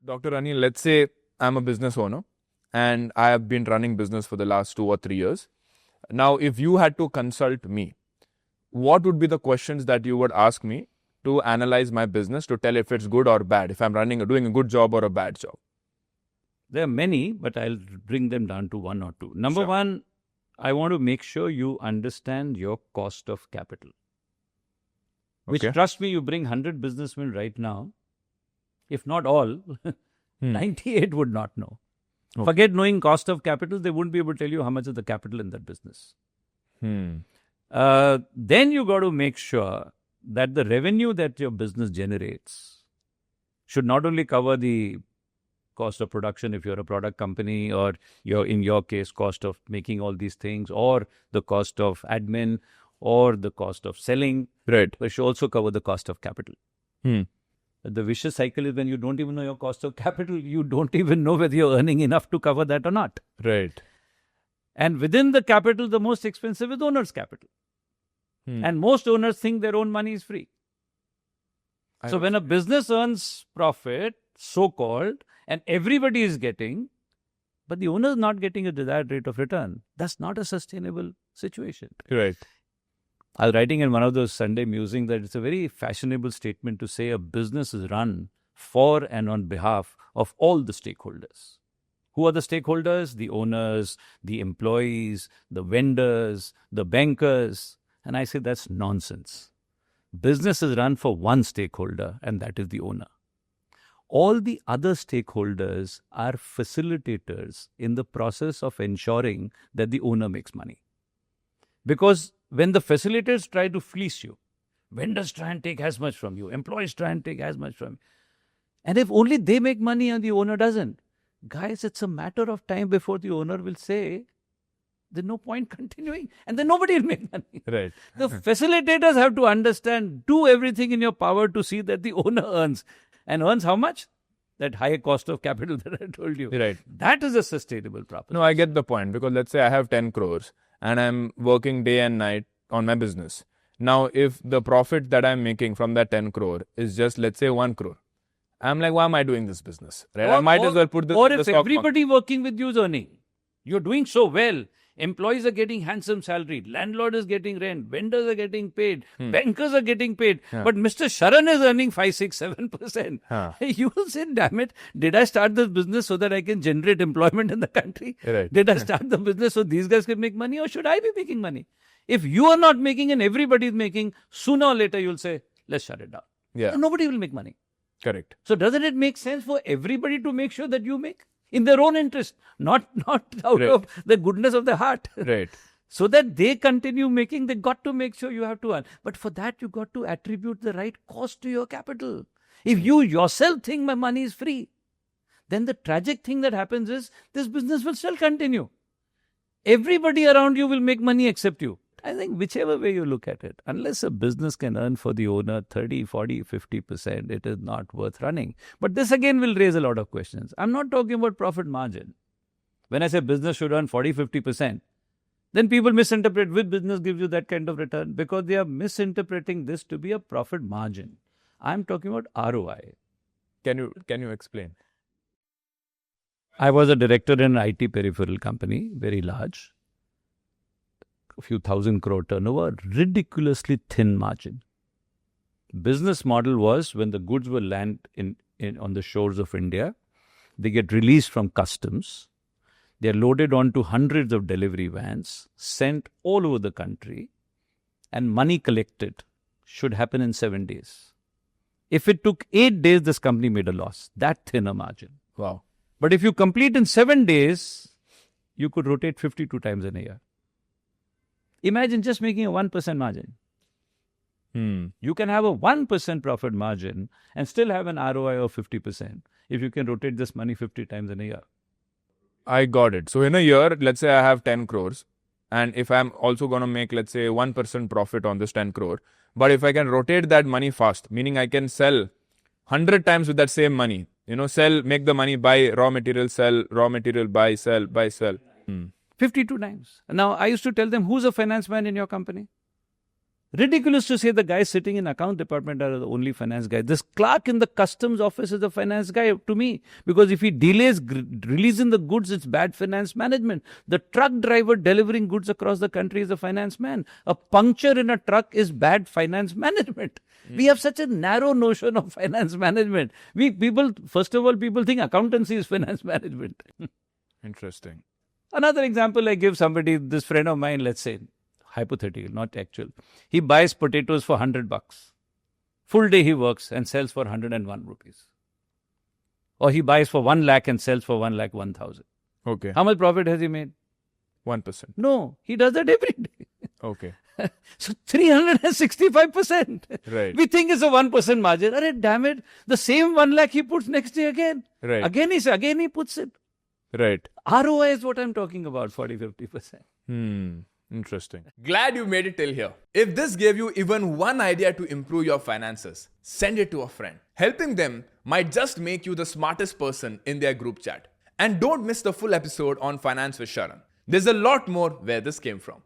Dr. Anil, let's say I'm a business owner and I have been running business for the last 2 or 3 years. Now, if you had to consult me, what would be the questions that you would ask me to analyze my business to tell if it's good or bad, if I'm doing a good job or a bad job? There are many, but I'll bring them down to one or two. Number one, I want to make sure you understand your cost of capital. Which, trust me, you bring 100 businessmen right now, if not all, 98 would not know. Forget knowing cost of capital, they wouldn't be able to tell you how much is the capital in that business. Then you got to make sure that the revenue that your business generates should not only cover the cost of production if you're a product company, or in your case, cost of making all these things, or the cost of admin, or the cost of selling. Right. But it should also cover the cost of capital. The vicious cycle is when you don't even know your cost of capital, you don't even know whether you're earning enough to cover that or not. Right. And within the capital, the most expensive is owner's capital. And most owners think their own money is free. So when a business earns profit, so-called, and everybody is getting, but the owner is not getting a desired rate of return, that's not a sustainable situation. Right. I was writing in one of those Sunday musings that it's a very fashionable statement to say a business is run for and on behalf of all the stakeholders. Who are the stakeholders? The owners, the employees, the vendors, the bankers. And I say that's nonsense. Business is run for one stakeholder, and that is the owner. All the other stakeholders are facilitators in the process of ensuring that the owner makes money. Because when the facilitators try to fleece you, vendors try and take as much from you, employees try and take as much from you. And if only they make money and the owner doesn't, guys, it's a matter of time before the owner will say, there's no point continuing, and then nobody will make money. Right. The facilitators have to understand, do everything in your power to see that the owner earns. And earns how much? That high cost of capital that I told you. Right. That is a sustainable proposition. No, I get the point, because let's say I have 10 crores and I'm working day and night on my business. Now, if the profit that I'm making from that 10 crore is just, let's say, 1 crore, I'm like, why am I doing this business? Right? I might as well put this Or in the if stock everybody working with you is earning, you're doing so well. Employees are getting handsome salary, landlord is getting rent, vendors are getting paid, bankers are getting paid. But Mr. Sharan is earning 5, 6, 7%. You will say, damn it, did I start this business so that I can generate employment in the country? Right. Did I start the business so these guys can make money, or should I be making money? If you are not making and everybody is making, sooner or later you'll say, let's shut it down. Yeah. Nobody will make money. Correct. So doesn't it make sense for everybody to make sure that you make? In their own interest, not out of the goodness of their heart. Right. So that they continue making, they got to make sure you have to earn. But for that, you got to attribute the right cost to your capital. If you yourself think my money is free, then the tragic thing that happens is this business will still continue. Everybody around you will make money except you. I think whichever way you look at it, unless a business can earn for the owner 30, 40, 50%, it is not worth running. But this again will raise a lot of questions. I'm not talking about profit margin. When I say business should earn 40, 50%, then people misinterpret which business gives you that kind of return, because they are misinterpreting this to be a profit margin. I'm talking about ROI. Can you explain? I was a director in an IT peripheral company, very large. A few thousand crore turnover, ridiculously thin margin. Business model was, when the goods were land on the shores of India, they get released from customs. They are loaded onto hundreds of delivery vans, sent all over the country, and money collected should happen in 7 days. If it took 8 days, this company made a loss. That thinner margin. Wow. But if you complete in 7 days, you could rotate 52 times in a year. Imagine just making a 1% margin. You can have a 1% profit margin and still have an ROI of 50% if you can rotate this money 50 times in a year. I got it. So in a year, let's say I have 10 crores. And if I'm also going to make, let's say, 1% profit on this 10 crore. But if I can rotate that money fast, meaning I can sell 100 times with that same money. Make the money, buy raw material, sell raw material, buy, sell, buy, sell. 52 times. Now, I used to tell them, who's a finance man in your company? Ridiculous to say the guys sitting in account department are the only finance guy. This clerk in the customs office is a finance guy to me, because if he delays releasing the goods, it's bad finance management. The truck driver delivering goods across the country is a finance man. A puncture in a truck is bad finance management. We have such a narrow notion of finance management. First of all, people think accountancy is finance management. Interesting. Another example I give somebody, this friend of mine, let's say, hypothetical, not actual. He buys potatoes for $100. Full day he works and sells for 101 rupees. Or he buys for 1 lakh and sells for 1 lakh 1,000. Okay. How much profit has he made? 1%. No, he does that every day. Okay. So 365%. Right. We think it's a 1% margin. Arre, damn it. The same 1 lakh he puts next day again. Right. Again he puts it. Right. ROI is what I'm talking about, 40-50%. Interesting. Glad you made it till here. If this gave you even one idea to improve your finances, send it to a friend. Helping them might just make you the smartest person in their group chat. And don't miss the full episode on Finance with Sharan. There's a lot more where this came from.